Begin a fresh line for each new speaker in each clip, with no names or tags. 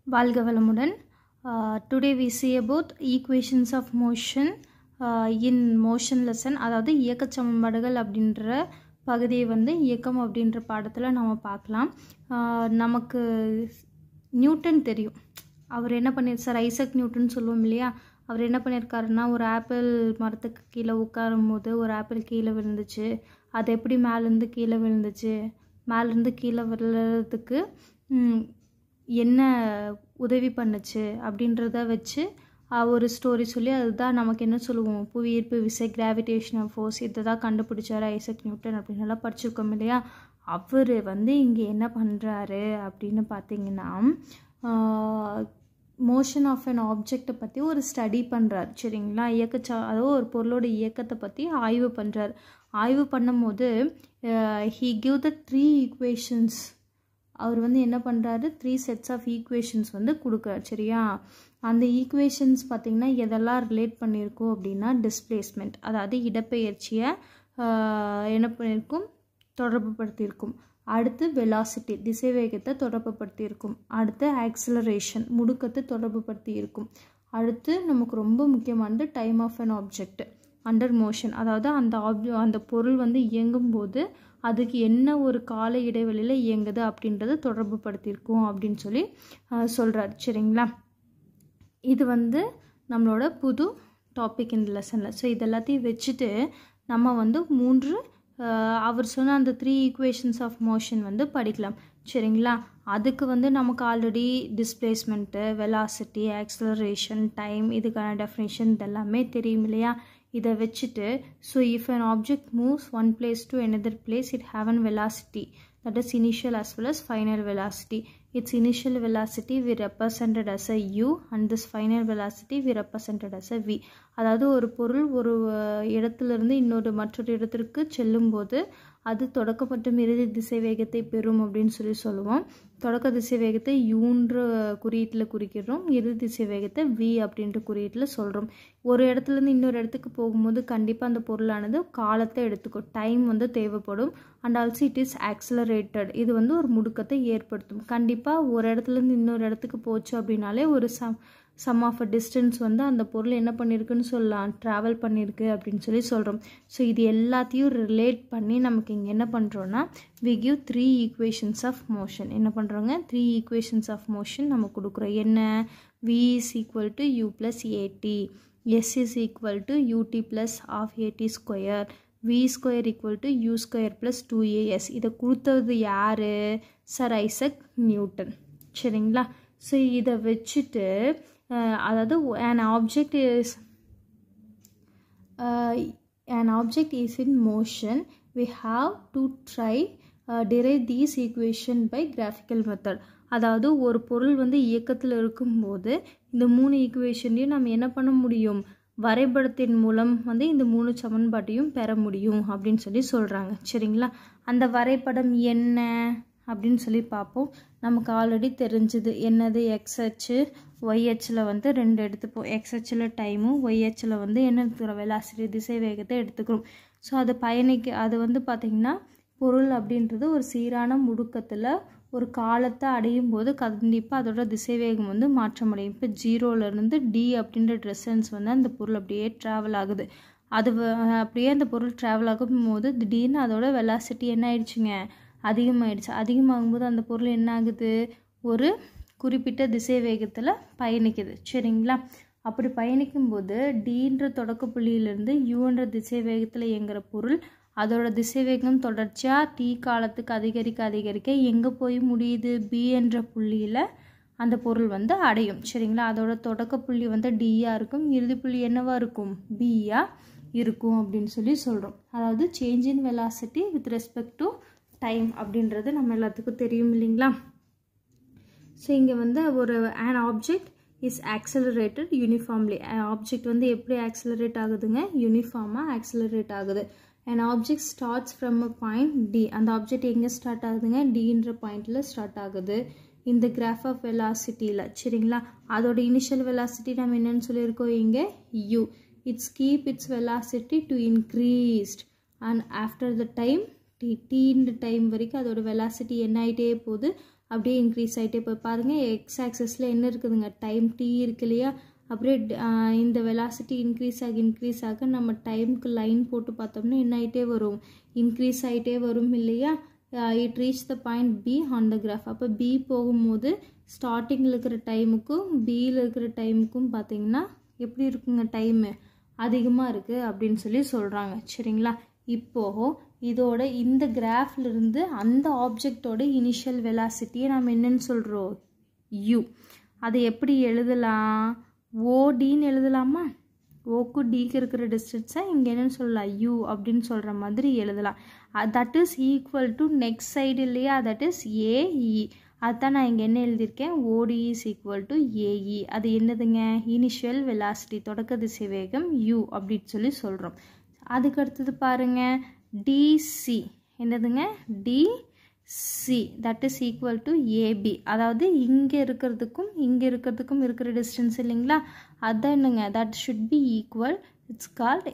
வாழ்க வளமுடன். Today we see about equations of motion in motion lesson. அதாவது இயக்க சமன்பாடுகள் அப்படின்ற பகுதியை வந்து இயக்கம் அப்படின்ற பாடத்தில் நம்ம பார்க்கலாம். நமக்கு நியூட்டன் தெரியும். அவர் என்ன சார் ஐசக் நியூட்டன் சொல்லுவோம் இல்லையா, அவர் என்ன பண்ணியிருக்காருன்னா, ஒரு ஆப்பிள் மரத்துக்கு கீழே உட்காரும் போது ஒரு ஆப்பிள் கீழே விழுந்துச்சு. அது எப்படி மேலேருந்து கீழே விழுந்துச்சு, மேலேருந்து கீழே விழுறதுக்கு என்ன உதவி பண்ணுச்சு அப்படின்றத வச்சு ஒரு ஸ்டோரி சொல்லி அதுதான் நமக்கு என்ன சொல்லுவோம், புவியீர்ப்பு விசை, கிராவிடேஷனல் ஃபோர்ஸ், இதை தான் கண்டுபிடிச்சார் ஐசக் நியூட்டன் அப்படின்னு எல்லாம் படிச்சிருக்கோம் இல்லையா. அவர் வந்து இங்கே என்ன பண்ணுறாரு அப்படின்னு பார்த்தீங்கன்னா, மோஷன் ஆஃப் அன் ஆப்ஜெக்டை பற்றி ஒரு ஸ்டடி பண்ணுறார். சரிங்களா, அதாவது ஒரு பொருளோட இயக்கத்தை பற்றி ஆய்வு பண்ணுறார். ஆய்வு பண்ணும்போது ஹீ கிவ் த 3 ஈக்குவேஷன்ஸ். அவர் வந்து என்ன பண்ணுறாரு, 3 செட்ஸ் ஆஃப் ஈக்குவேஷன்ஸ் வந்து கொடுக்குறாரு. சரியா, அந்த ஈக்குவேஷன்ஸ் பார்த்திங்கன்னா எதெல்லாம் ரிலேட் பண்ணியிருக்கோம் அப்படின்னா, டிஸ்பிளேஸ்மெண்ட், அதாவது இடப்பெயர்ச்சியை என்ன பண்ணியிருக்கும், தொடர்பு படுத்தியிருக்கும். அடுத்து வெலாசிட்டி, திசைவேகத்தை தொடர்பு படுத்தியிருக்கும். அடுத்து ஆக்சிலரேஷன், முடுக்கத்தை தொடர்பு படுத்தி இருக்கும். அடுத்து நமக்கு ரொம்ப முக்கியமானது time of an object under motion, அதாவது அந்த பொருள் வந்து இயங்கும் போது அதுக்கு என்ன ஒரு கால இடைவெளியில் இயங்குது அப்படின்றத தொடர்பு படுத்தியிருக்கும் அப்படின்னு சொல்லி சொல்கிறார். சரிங்களா, இது வந்து நம்மளோட புது டாபிக் இந்த லெசனில். ஸோ இது எல்லாத்தையும் வச்சுட்டு நம்ம வந்து 3 அவர் சொன்ன அந்த 3 ஈக்குவேஷன்ஸ் ஆஃப் மோஷன் வந்து படிக்கலாம். சரிங்களா, அதுக்கு வந்து நமக்கு already displacement, velocity, acceleration, time, இதுக்கான டெஃபினேஷன் இதெல்லாமே தெரியும் இல்லையா. இதை வச்சுட்டு, so if an object moves one place to another place, it have an velocity, that is initial as well as final velocity. Its initial velocity we represented as a u and this final velocity we represented as a v. அதாவது ஒரு பொருள் ஒரு இடத்துலேருந்து மற்றொரு இடத்திற்கு செல்லும்போது அது தொடக்க மற்றும் இறுதி திசை வேகத்தை பெறும் அப்படின்னு சொல்லுவோம். தொடக்க திசை வேகத்தை யூன்ற குறியீட்டில் குறிக்கிறோம், இறுதி திசை வேகத்தை வி அப்படின்ற குறியீட்டில் சொல்கிறோம். ஒரு இடத்துலேருந்து இன்னொரு இடத்துக்கு போகும்போது கண்டிப்பாக அந்த பொருளானது காலத்தை எடுத்துக்கும், டைம் வந்து தேவைப்படும். And also it is accelerated, இது வந்து ஒரு முடுக்கத்தை ஏற்படுத்தும். கண்டிப்பாக ஒரு இடத்துலேருந்து இன்னொரு இடத்துக்கு போச்சு அப்படின்னாலே ஒரு சம் ஆஃப் அ டிஸ்டன்ஸ் வந்து அந்த பொருள் என்ன பண்ணியிருக்குன்னு சொல்லலாம், ட்ராவல் பண்ணியிருக்கு அப்படின்னு சொல்கிறோம். ஸோ இது எல்லாத்தையும் ரிலேட் பண்ணி நமக்கு இங்கே என்ன பண்ணுறோன்னா, we give 3 equations of motion. என்ன பண்ணுறோங்க, 3 ஈக்குவேஷன்ஸ் ஆஃப் மோஷன் நம்ம கொடுக்குறோம். என்ன, v is equal to u plus at, s is equal to ut plus half at square, v square equal to u square plus 2as. இதை கொடுத்தது யார், sir Isaac Newton. சரிங்களா, so இதை வச்சுட்டு அதாவது an object is in motion, we have to try derive these equation by graphical method. அதாவது ஒரு பொருள் வந்து இயக்கத்தில் இருக்கும்போது இந்த 3 ஈக்குவேஷனையும் நம்ம என்ன பண்ண முடியும், வரைபடத்தின் மூலம் வந்து இந்த 3 சமன்பாட்டையும் பெற முடியும் அப்படின்னு சொல்கிறாங்க. சரிங்களா, அந்த வரைபடம் என்ன அப்படின்னு சொல்லி பார்ப்போம். நமக்கு ஆல்ரெடி தெரிஞ்சது என்னது, எக்ஸ் அச்சு ஒய் அச்சில் வந்து 2 எடுத்துப்போம். எக்ஸ் அச்சில் டைமும் ஒய் அச்சில் வந்து என்ன எடுத்துக்கிறோம், வெலாசிட்டி, திசை வேகத்தை எடுத்துக்கிறோம். ஸோ அது வந்து பார்த்திங்கன்னா பொருள் அப்படின்றது ஒரு சீரான முடுக்கத்தில் ஒரு காலத்தை அடையும் போது கண்டிப்பாக அதோட திசை வேகம் வந்து மாற்றமடையும். இப்போ 0லேருந்து டி அப்படின்ற டிஸ்டன்ஸ் வந்து அந்த பொருள் அப்படியே ட்ராவல் ஆகுது. அது அப்படியே அந்த பொருள் ட்ராவல் ஆகும் போது திடீர்னு அதோட வெலாசிட்டி என்ன ஆயிடுச்சுங்க, அதிகமாகிடுச்சு. அதிகமாகும்போது அந்த பொருள் என்ன ஆகுது, ஒரு குறிப்பிட்ட திசை வேகத்தில் பயணிக்குது. சரிங்களா, அப்படி பயணிக்கும்போது டீன்ற தொடக்க புள்ளியிலேருந்து யூன்ற திசை வேகத்தில் இயங்குகிற பொருள் அதோட திசை வேகம் தொடர்ச்சியாக டி காலத்துக்கு அதிகரிக்க எங்கே போய் முடியுது, பி என்ற புள்ளியில் அந்த பொருள் வந்து அடையும். சரிங்களா, அதோட தொடக்க புள்ளி வந்து டியாக இருக்கும், இறுதி புள்ளி என்னவாக இருக்கும், பியாக இருக்கும் அப்படின்னு சொல்கிறோம். அதாவது change in velocity with respect to time அப்படின்றது நம்ம எல்லாத்துக்கும் தெரியும் இல்லைங்களா. ஸோ இங்கே வந்து ஒரு an object is accelerated uniformly. Object வந்து எப்படி ஆக்சிலரேட் ஆகுதுங்க, யூனிஃபார்மாக ஆக்சிலரேட் ஆகுது. an object starts from a point d. அந்த ஆப்ஜெக்ட் எங்கே ஸ்டார்ட் ஆகுதுங்க, டின்ற பாயிண்டில் ஸ்டார்ட் ஆகுது. இந்த கிராஃப் ஆஃப் வெலாசிட்டியில். சரிங்களா, அதோட இனிஷியல் வெலாசிட்டி நம்ம என்னன்னு சொல்லியிருக்கோம் இங்கே u. It's keep it's velocity to increased and after the time t இந்த டைம் வரைக்கும் அதோட வெலாசிட்டி என்ன ஆகிட்டே போகுது, அப்படியே இன்க்ரீஸ் ஆகிட்டே போய் பாருங்கள் எக்ஸ் ஆக்சஸில் என்ன இருக்குதுங்க டைம் t இருக்கு இல்லையா அப்படியே இந்த வெலாசிட்டி இன்க்ரீஸ் ஆக நம்ம டைமுக்கு லைன் போட்டு பார்த்தோம்னா என்ன ஆகிட்டே வரும் இன்க்ரீஸ் ஆகிட்டே வரும் இல்லையா it reach the point be on the graph அப்போ பி போகும்போது ஸ்டார்டிங்கில் இருக்கிற டைமுக்கும் பியில் இருக்கிற டைமுக்கும் பார்த்தீங்கன்னா எப்படி இருக்குங்க டைமு அதிகமாக இருக்குது அப்படின்னு சொல்லி சொல்கிறாங்க சரிங்களா இப்போது இதோட இந்த கிராஃப்லேருந்து அந்த ஆப்ஜெக்டோட இனிஷியல் வெலாசிட்டியை நம்ம என்னன்னு சொல்கிறோம் u அதை எப்படி எழுதலாம் ஓடின்னு எழுதலாமா ஓக்கு டிக்கு இருக்கிற டிஸ்டன்ஸை இங்கே என்னென்னு சொல்லலாம் u அப்படின்னு சொல்கிற மாதிரி எழுதலாம் that is equal to next side இல்லையா தட் இஸ் ஏஇ அதுதான் நான் இங்கே என்ன எழுதியிருக்கேன் ஓடி இஸ் ஈக்குவல் டு ஏஇ அது என்னதுங்க இனிஷியல் வெலாசிட்டி தொடக்க திசை வேகம் u அப்படின்னு சொல்லி சொல்கிறோம் அதுக்கு அடுத்தது பாருங்கள் டிசி என்னதுங்க DC that is equal to AB அதாவது இங்கே இருக்கிறதுக்கும் இருக்கிற டிஸ்டன்ஸ் இல்லைங்களா அதுதான் என்னங்க that should be equal it's called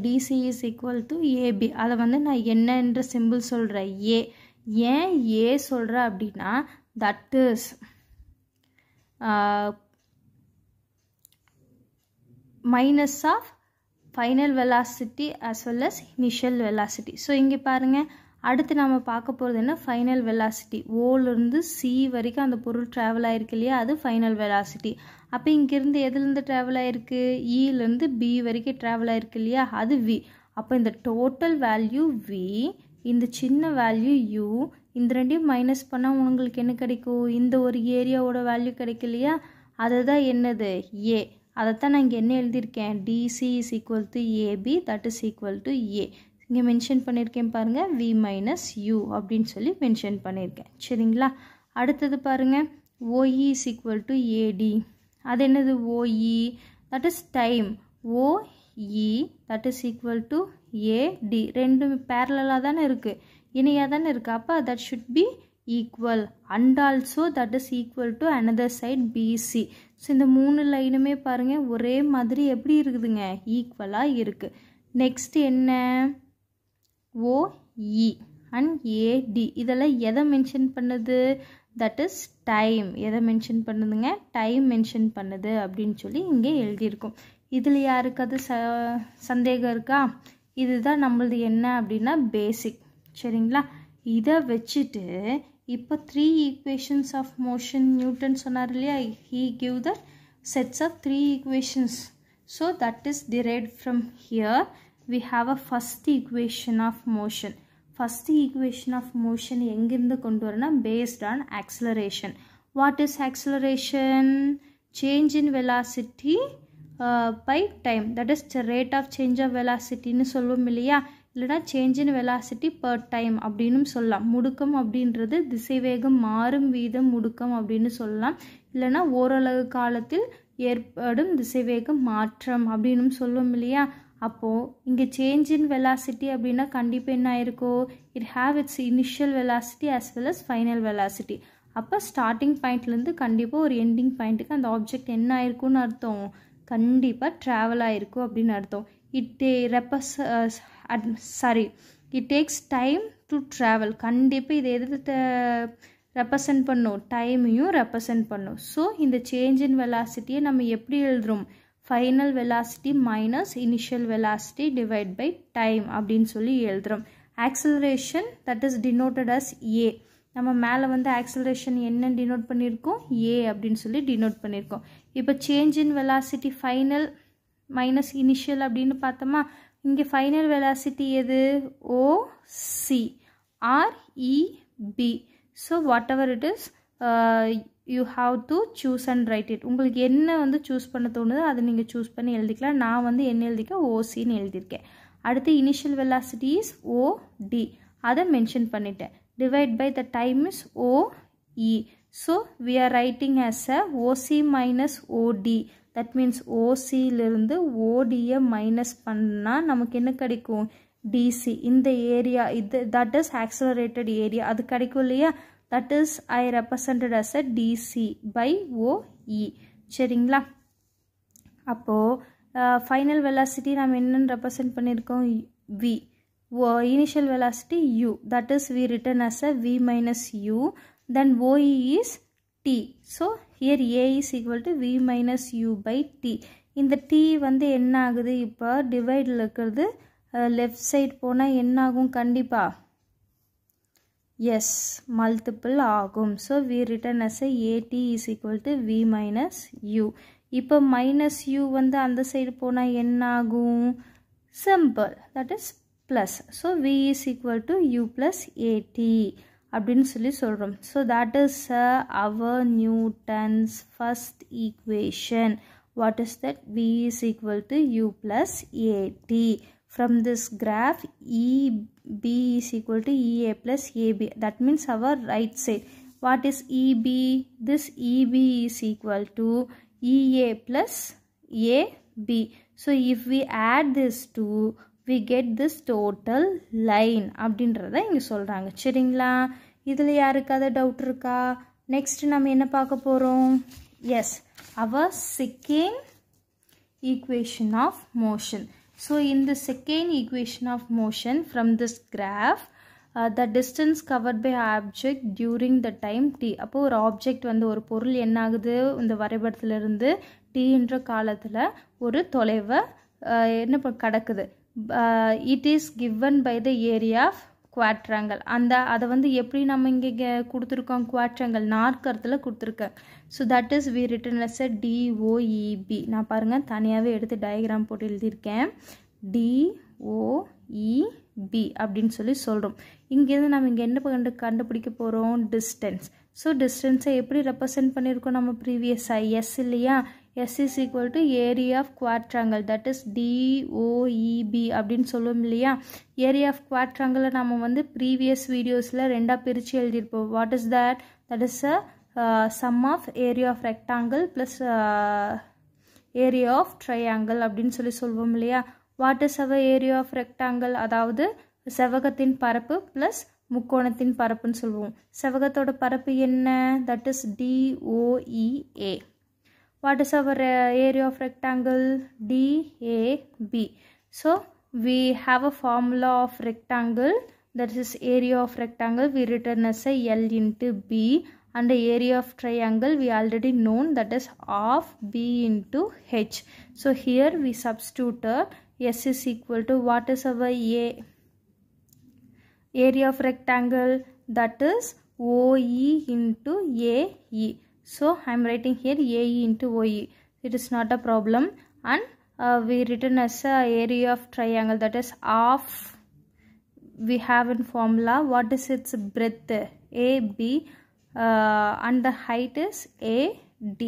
DC is equal to AB அதை வந்து நான் என்னன்ற சிம்பிள் சொல்கிறேன் ஏன் ஏ சொல்கிறேன் அப்படின்னா that is minus of final velocity as well as initial velocity so இங்கே பாருங்கள் அடுத்து நம்ம பார்க்க போகிறது என்ன ஃபைனல் வெலாசிட்டி ஓலேருந்து சி வரைக்கும் அந்த பொருள் ட்ராவல் ஆகிருக்கு இல்லையா அது ஃபைனல் வெலாசிட்டி அப்போ இங்கேருந்து எதுலேருந்து ட்ராவல் ஆகிருக்கு இலேருந்து பி வரைக்கும் ட்ராவல் ஆகிருக்கு இல்லையா அது வி அப்போ இந்த டோட்டல் வேல்யூ வி இந்த சின்ன வேல்யூ யூ இந்த ரெண்டையும் மைனஸ் பண்ணால் உங்களுக்கு என்ன கிடைக்கும் இந்த ஒரு ஏரியாவோட வேல்யூ கிடைக்கும் இல்லையா அதுதான் என்னது ஏ அதைத்தான் நான் இங்கே என்ன எழுதியிருக்கேன் DC is equal to AB that is equal to A இங்கே மென்ஷன் பண்ணியிருக்கேன் பாருங்கள் வி மைனஸ் யூ அப்படின்னு சொல்லி மென்ஷன் பண்ணியிருக்கேன் சரிங்களா அடுத்தது பாருங்கள் OE is equal to AT அது என்னது OE that is time OE that is equal to AT ரெண்டும் பேரலாக தானே இருக்குது இணையாக தானே இருக்குது அப்போ that should be equal and also that is equal to another side BC so இந்த மூணு லைனுமே பாருங்கள் ஒரே மாதிரி எப்படி இருக்குதுங்க ஈக்குவலாக இருக்குது நெக்ஸ்ட் என்ன ஓஇ அண்ட் ஏடி இதெல்லாம் எதை மென்ஷன் பண்ணுது தட் இஸ் டைம் எதை மென்ஷன் பண்ணுதுங்க டைம் மென்ஷன் பண்ணுது அப்படின்னு சொல்லி இங்கே எழுதியிருக்கோம் இதில் யாருக்காவது சந்தேகம் இருக்கா இதுதான் நம்மளது என்ன அப்படின்னா பேசிக் சரிங்களா இதை வச்சுட்டு இப்போ 3 equations of motion Newton சொன்னார் இல்லையா he give the sets of 3 equations so that is derived from here we have a first equation of motion எங்கிருந்து கொண்டு வரனா based on acceleration what is acceleration change in velocity by time that is the rate of change of velocity ன்னு சொல்லுவோம் இல்லையா இல்லைனா change in velocity per time அப்படின்னு சொல்லலாம் முடுக்கம் அப்படின்றது திசைவேகம் மாறும் வீதம் முடுக்கம் அப்படின்னு சொல்லலாம் இல்லைனா ஓரளவு காலத்தில் ஏற்படும் திசைவேகம் மாற்றம் அப்படின்னு சொல்லுவோம் இல்லையா அப்போது இங்கே சேஞ்ச் இன் வெலாசிட்டி அப்படின்னா கண்டிப்பாக என்ன ஆயிருக்கும் it have it's initial velocity as well as final velocity அப்போ ஸ்டார்டிங் பாயிண்ட்லேருந்து கண்டிப்பாக ஒரு எண்டிங் பாயிண்ட்டுக்கு அந்த ஆப்ஜெக்ட் என்ன ஆயிருக்கும்னு அர்த்தம் கண்டிப்பாக ட்ராவல் ஆகிருக்கும் அப்படின்னு அர்த்தம் it takes time to travel கண்டிப்பாக இது எது ரெப்ரசன்ட் பண்ணும் டைமையும் ரெப்ரசன்ட் பண்ணும் ஸோ இந்த சேஞ்ச் இன் வெலாசிட்டியை நம்ம எப்படி எழுதுறோம் final velocity minus initial velocity divide by time அப்படின்னு சொல்லி எழுதுறோம் acceleration that is denoted as A நம்ம மேலே வந்து ஆக்சலரேஷன் என்ன டினோட் பண்ணியிருக்கோம் ஏ அப்படின்னு சொல்லி டினோட் பண்ணியிருக்கோம் இப்போ change in velocity final minus initial அப்படின்னு பார்த்தோமா இங்கே ஃபைனல் வெலாசிட்டி எது OC or EB so whatever it is you have to choose and write it உங்களுக்கு என்ன வந்து சூஸ் பண்ண தோணுதோ அதை நீங்கள் சூஸ் பண்ணி எழுதிக்கலாம் நான் வந்து என்ன எழுதிக்கேன் ஓசின்னு எழுதியிருக்கேன் அடுத்து இனிஷியல் வெலாசிட்டி இஸ் ஓடி அதை மென்ஷன் பண்ணிட்டேன் divide by the time is OE so we are writing as a OC minus OD that means ஓசியிலிருந்து ஓடியை மைனஸ் பண்ணால் நமக்கு என்ன கிடைக்கும் டிசி இந்த ஏரியா இது தட் இஸ் ஆக்சலரேட்டட் ஏரியா அது கிடைக்கும் இல்லையா that is I represented as a DC by OE சரிங்களா அப்போது ஃபைனல் வெலாசிட்டி நம்ம என்னென்னு ரெப்ரசன்ட் பண்ணியிருக்கோம் V initial velocity u that is we written as a v minus u then OE is T. So here A is equal to V minus U by T. இந்த T வந்து என்ன ஆகுது இப்போ டிவைடில் இருக்கிறது லெஃப்ட் சைட் போனால் என்ன ஆகும் கண்டிப்பாக எஸ் மல்டிபிள் ஆகும். So we written as a AT is equal to V minus U. இப்போ மைனஸ் U வந்து அந்த சைடு போனால் என்ன ஆகும் simple that is plus. So V is equal to U plus AT அப்படின்னு சொல்லி சொல்கிறோம். So that is our Newton's first equation. What is that? V is equal to U plus AT. From this graph EB is equal to EA plus AB. That means our right side. What is EB? This EB is equal to EA plus AB. So if we add this two, we get this total line அப்படின்றத இங்கே சொல்கிறாங்க. சரிங்களா? இதில் யாருக்காவது doubt இருக்கா? Next நம்ம என்ன பார்க்க போகிறோம்? Yes, our second equation of motion. So in the second equation of motion from this graph, the distance covered by object during the time t. அப்போ ஒரு ஆப்ஜெக்ட் வந்து ஒரு பொருள் என்ன ஆகுது இந்த வரைபடத்திலிருந்து tன்ற காலத்தில் ஒரு தொலைவை என்ன கடக்குது. It is given by the area of quadrangle. அதை வந்து எப்படி நம்ம இங்கே கொடுத்துருக்கோம் குவாட்ராங்கல் நாற்கரத்தில் கொடுத்துருக்கேன். So that is we written as a DOEB. நான் பாருங்கள் தனியாகவே எடுத்து டயக்ராம் போட்டு எழுதியிருக்கேன். DOEB அப்படின்னு சொல்லி சொல்கிறோம். இங்கேருந்து நம்ம இங்கே என்ன கண்டுபிடிக்க போகிறோம் டிஸ்டன்ஸ். ஸோ டிஸ்டன்ஸை எப்படி ரெப்ரசன்ட் பண்ணியிருக்கோம் நம்ம ப்ரீவியஸாக எஸ் இல்லையா? S is equal to area of quadrangle, that is DOEB அப்படின்னு சொல்லுவோம் இல்லையா? ஏரியா ஆஃப் குவாட்ராங்கிளை நம்ம வந்து ப்ரீவியஸ் வீடியோஸில் ரெண்டாக பிரித்து எழுதியிருப்போம். What is that? That is a sum of area of rectangle plus area of triangle அப்படின்னு சொல்லி சொல்லுவோம் இல்லையா? What is our area of rectangle? அதாவது செவகத்தின் பரப்பு ப்ளஸ் முக்கோணத்தின் பரப்புன்னு சொல்லுவோம். செவகத்தோட பரப்பு என்ன? That is DOEA. What is our area of rectangle? DAB. So we have a formula of rectangle, that is area of rectangle we written as a L into B, and the area of triangle we already known, that is half B into H. So here we substituted S is equal to what is our area of rectangle, that is OE into AE. So I am writing here AE into OE. It is not a problem. And we written as a area of triangle, that is half. We have in formula what is its breadth AB, and the height is AD.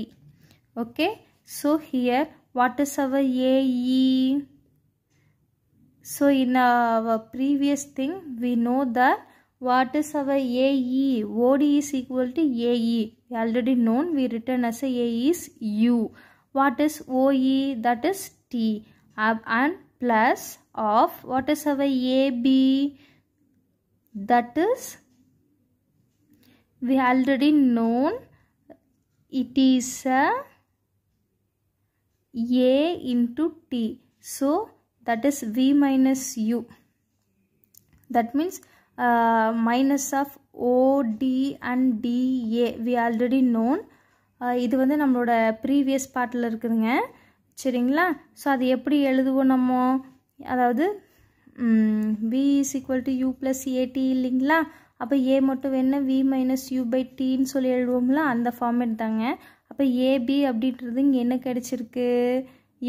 Okay. So here what is our AE? So in our previous thing we know that what is our AE? OD is equal to AE. We already known, we written as a AE is U. What is OE? That is T. And plus of what is our AB? That is we already known, it is a into T. So that is V minus U. That means minus of OD and DA we already known. இது வந்து நம்மளோட previous பார்ட்டில் இருக்குதுங்க. சரிங்களா? So அது எப்படி எழுதுவோம் நம்ம? அதாவது V is equal to U plus AT இல்லைங்களா? அப்போ A மட்டும் வேணும் V minus U by Tன்னு சொல்லி எழுதுவோம்ல, அந்த ஃபார்மேட் தாங்க. அப்போ AB அப்படின்றது இங்கே என்ன கிடைச்சிருக்கு?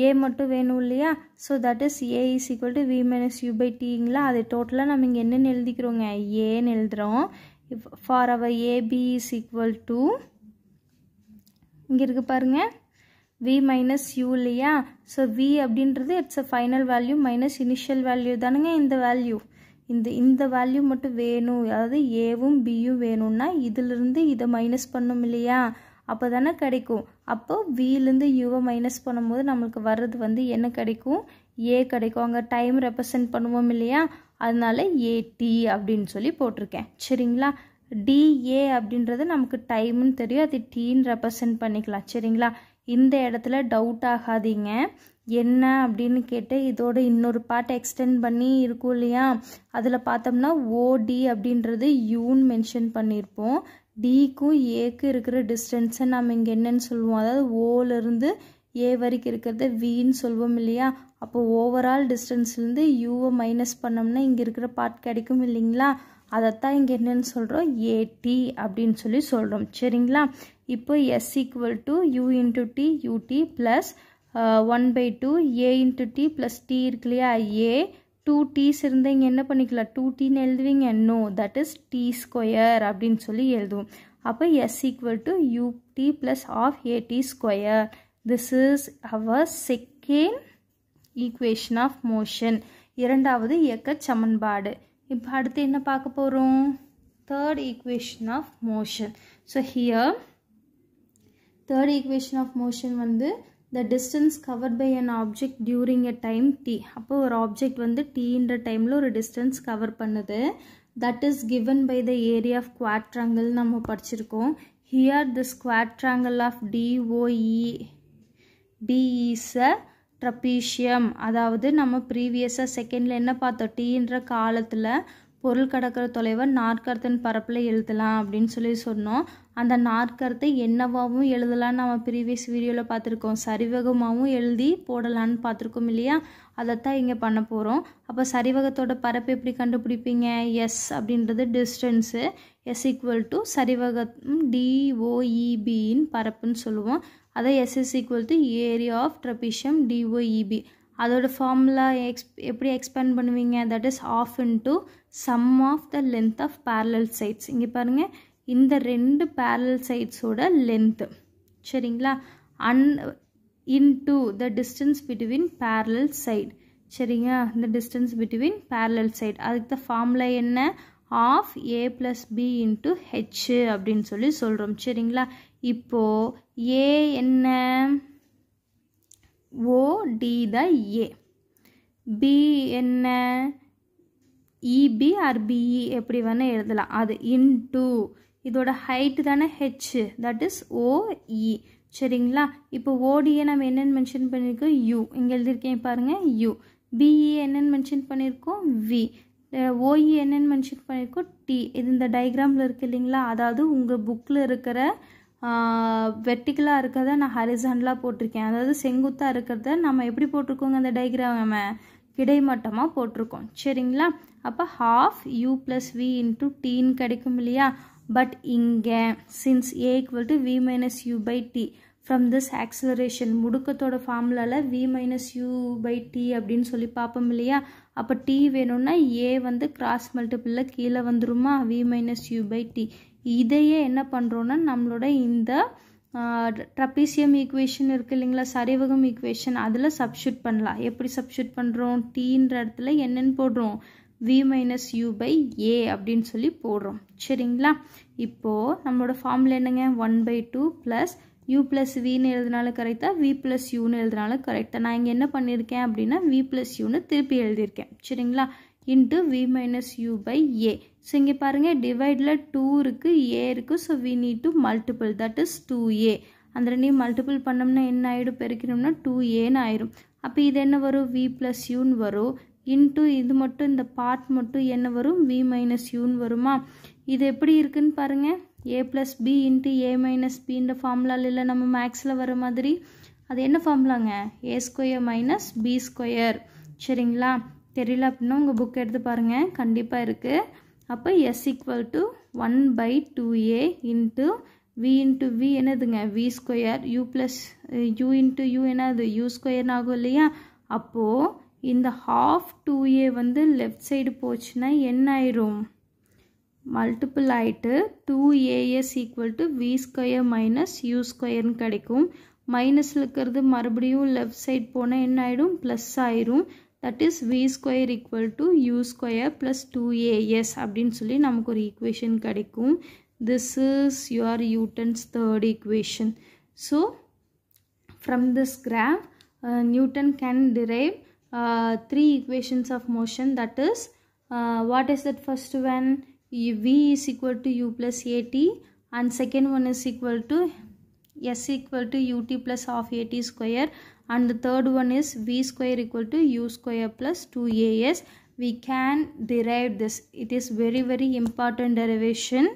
A மட்டும் வேணும் இல்லையா? So that is A is equal to V minus U by Tங்களா? அது டோட்டலாக நம்ம இங்கே என்னென்னு எழுதிக்கிறோங்க? ஏன்னு எழுதுகிறோம். For our AB is equal to இங்கே இருக்கு பாருங்கள் V minus U இல்லையா? ஸோ V அப்படின்றது it's a final value minus initial value தானுங்க. இந்த வேல்யூ இந்த வேல்யூ மட்டும் வேணும், அதாவது ஏவும் பியும் வேணும்னா இதிலிருந்து இதை மைனஸ் பண்ணும் இல்லையா? அப்போ தானே கிடைக்கும். அப்போ விலேருந்து யூவை மைனஸ் பண்ணும்போது நம்மளுக்கு வர்றது வந்து என்ன கிடைக்கும்? ஏ கிடைக்கும். அங்கே டைம் ரெப்ரசன்ட் பண்ணுவோம் இல்லையா? அதனால ஏடி அப்படின்னு சொல்லி போட்டிருக்கேன். சரிங்களா? டிஏ அப்படின்றது நமக்கு டைம்னு தெரியும், அது டீன்னு ரெப்ரசன்ட் பண்ணிக்கலாம். சரிங்களா? இந்த இடத்துல டவுட் ஆகாதீங்க. என்ன அப்படின்னு கேட்டு இதோட இன்னொரு பார்ட் எக்ஸ்டெண்ட் பண்ணி இருக்கும் இல்லையா? அதில் பார்த்தோம்னா ஓடி அப்படின்றது யூன்னு மென்ஷன் பண்ணியிருப்போம். டிக்கும் ஏக்கு இருக்கிற டிஸ்டன்ஸை நம்ம இங்கே என்னன்னு சொல்லுவோம், அதாவது ஓலேருந்து ஏ வரைக்கும் இருக்கிறத வின்னு சொல்லுவோம் இல்லையா. அப்போ ஓவரால் டிஸ்டன்ஸ்லேருந்து யூவை மைனஸ் பண்ணோம்னா இங்கே இருக்கிற பார்ட் கிடைக்கும் இல்லைங்களா. அதைத்தான் இங்கே என்னென்னு சொல்கிறோம், ஏடி அப்படின்னு சொல்லி சொல்கிறோம். சரிங்களா. இப்போ S equal to U into T U T plus 1/2 A into T plus T இருக்கு இல்லையா. ஏ 2 டீஸ் இருந்தால் இங்கே என்ன பண்ணிக்கலாம், 2tன்னு எழுதுவீங்க. No, that is T square அப்படின்னு சொல்லி எழுதுவோம். அப்போ S equal to U T plus half A T square. This is our second equation of motion, இரண்டாவது இயக்க சமன்பாடு. இப்போ அடுத்து என்ன பார்க்க போகிறோம், third equation of motion. So here third equation of motion வந்து the distance covered by an object during a time t. அப்போ ஒரு ஆப்ஜெக்ட் வந்து tன்ற டைமில் ஒரு டிஸ்டன்ஸ் கவர் பண்ணுது. that is given by the area of quadrangle நம்ம படிச்சிருக்கோம். here this quadrangle of DOE D is a trapezium. அதாவது நம்ம ப்ரீவியஸாக செகண்டில் என்ன பார்த்தோம், tன்ற காலத்தில் பொருள் கடக்கிற தொலைவை நாற்கரத்தின் பரப்பில் எழுதலாம் அப்படின்னு சொல்லி சொன்னோம். அந்த நாற்கரத்தை என்னவாகவும் எழுதலான்னு நம்ம ப்ரீவியஸ் வீடியோவில் பார்த்துருக்கோம். சரிவகமாகவும் எழுதி போடலான்னு பார்த்துருக்கோம் இல்லையா. அதைத்தான் இங்கே பண்ண போகிறோம். அப்போ சரிவகத்தோட பரப்பு எப்படி கண்டுபிடிப்பீங்க, எஸ் அப்படின்றது டிஸ்டன்ஸு, எஸ் ஈக்குவல் டு சரிவகம் டிஓஇபின்னு பரப்புன்னு சொல்லுவோம். அதை S is equal to area of trapezium DOEB. அதோட ஃபார்முலா எப்படி எக்ஸ்பேண்ட் பண்ணுவீங்க, that is half into sum of the length of parallel sides. இங்கே பாருங்கள், இந்த ரெண்டு பேரலல் சைட்ஸோட லென்த்து. சரிங்களா. Into the distance between parallel side. சரிங்க, இந்த டிஸ்டன்ஸ் பிட்வீன் பேரலல் சைட். அதுக்கு த ஃபார்முலா என்ன, half A plus B into H அப்படின்னு சொல்லி சொல்கிறோம். சரிங்களா. இப்போது ஏ என்ன, ஓடி த ஏ, பி என்ன, இபி ஆர் பிஇ எப்படி வேணால் எழுதலாம். அது இன்டூ இதோட ஹைட்டு தானே ஹெச், தட் இஸ் ஓஇ. சரிங்களா. இப்போ ஓடியை நம்ம என்னென்னு மென்ஷன் பண்ணியிருக்கோம், யூ இங்கே எழுதியிருக்கேன் பாருங்கள், யூ. பிஇ என்னென்னு மென்ஷன் பண்ணியிருக்கோம், வி. ஓஇ என்னென்னு மென்ஷன் பண்ணியிருக்கோம், டி. இது இந்த டயக்ராமில் இருக்குது இல்லைங்களா. அதாவது உங்கள் புக்கில் இருக்கிற வெர்டிக்கலாக இருக்கிறத நான் ஹரிசாண்டலாக போட்டிருக்கேன். அதாவது செங்குத்தாக இருக்கிறத நம்ம எப்படி போட்டிருக்கோங்க, அந்த டயக்ராம் நம்ம கிடைமட்டமாக போட்டிருக்கோம். சரிங்களா. அப்போ half U plus V into டீன்னு கிடைக்கும் இல்லையா. பட் இங்கே since A equal to V minus U by T from this acceleration, முடுக்கத்தோட ஃபார்முலாவில் V minus U by T அப்படின்னு சொல்லி பார்ப்போம் இல்லையா. அப்போ டி வேணும்னா ஏ வந்து கிராஸ் மல்டிபிளில் கீழே வந்துருமா, V minus U by T. இதையே என்ன பண்ணுறோன்னா நம்மளோட இந்த ட்ரபீசியம் ஈக்குவேஷன் இருக்குது இல்லைங்களா, சரிவகம் ஈக்குவேஷன், அதில் சப்ஸ்டியூட் பண்ணலாம். எப்படி சப்ஸ்டியூட் பண்ணுறோம், டீன்ற இடத்துல என்னென்னு போடுறோம், வி மைனஸ் யூ பை ஏ அப்படின்னு சொல்லி போடுறோம். சரிங்களா. இப்போது நம்மளோட ஃபார்முலா என்னங்க, 1/2 ப்ளஸ் யூ ப்ளஸ் வின்னு எழுதினாலும் கரெக்டாக, வி ப்ளஸ் யூன்னு எழுதினாலும் கரெக்டாக. நான் இங்கே என்ன பண்ணியிருக்கேன் அப்படின்னா வி ப்ளஸ் யூன்னு திருப்பி எழுதியிருக்கேன். சரிங்களா. Into V minus U by A. So இங்கே பாருங்கள், டிவைடில் 2 இருக்குது, ஏ இருக்குது. So we need to multiple, that is 2a. அந்த ரெண்டையும் மல்டிபிள் பண்ணோம்னா என்ன ஆகிடும், பெருக்கணும்னா 2aன்னு ஆயிரும். அப்போ இது என்ன வரும், வி ப்ளஸ் யூன்னு வரும். இன்ட்டு இது மட்டும், இந்த பார்ட் மட்டும் என்ன வரும், வி மைனஸ் யூன்னு வருமா. இது எப்படி இருக்குன்னு பாருங்கள், ஏ ப்ளஸ் பி இன்ட்டு ஏ மைனஸ் பின்ற ஃபார்முலாவில் இல்லை நம்ம மேக்ஸில் வர மாதிரி. அது என்ன ஃபார்முலாங்க, ஏ ஸ்கொயர் மைனஸ் பி ஸ்கொயர். சரிங்களா. தெரியல அப்படின்னா உங்கள் புக் எடுத்து பாருங்கள், கண்டிப்பாக இருக்குது. அப்போ S equal to 1/2a into V into V என்னதுங்க, V square, U plus U into U என்னது, யூ ஸ்கொயர்னு ஆகும் இல்லையா. அப்போது இந்த half 2a வந்து லெஃப்ட் சைடு போச்சுன்னா என்ன ஆயிரும், மல்டிபிள் ஆகிட்டு 2as equal to V square minus U ஸ்கொயர்னு கிடைக்கும். மைனஸில் இருக்கிறது மறுபடியும் லெஃப்ட் சைட் போனால் என்ன ஆகிடும், ப்ளஸ் ஆயிரும். That is V square equal to U square plus 2as அப்படின்னு சொல்லி நமக்கு ஒரு ஈக்குவேஷன் கிடைக்கும். This is your Newton's third equation. So from this graph Newton can derive 3 equations of motion. That is what is that first one, v is equal to u plus at, and second one is equal to s equal to ut plus half at square, and the third one is v square equal to u square plus 2as. We can derive this. It is very important derivation.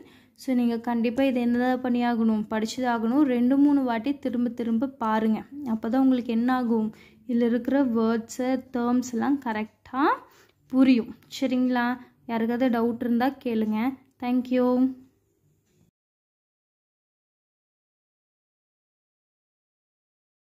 So நீங்கள் கண்டிப்பாக இது என்னதான் பண்ணியாகணும், படிச்சுதாகணும். 2-3 வாட்டி திரும்ப திரும்ப பாருங்கள். அப்போ தான் உங்களுக்கு என்ன ஆகும், இதில் இருக்கிற வேர்ட்ஸு டேர்ம்ஸ் எல்லாம் கரெக்டாக புரியும். சரிங்களா? யாருக்காவது டவுட் இருந்தால் கேளுங்க. தேங்க்யூ.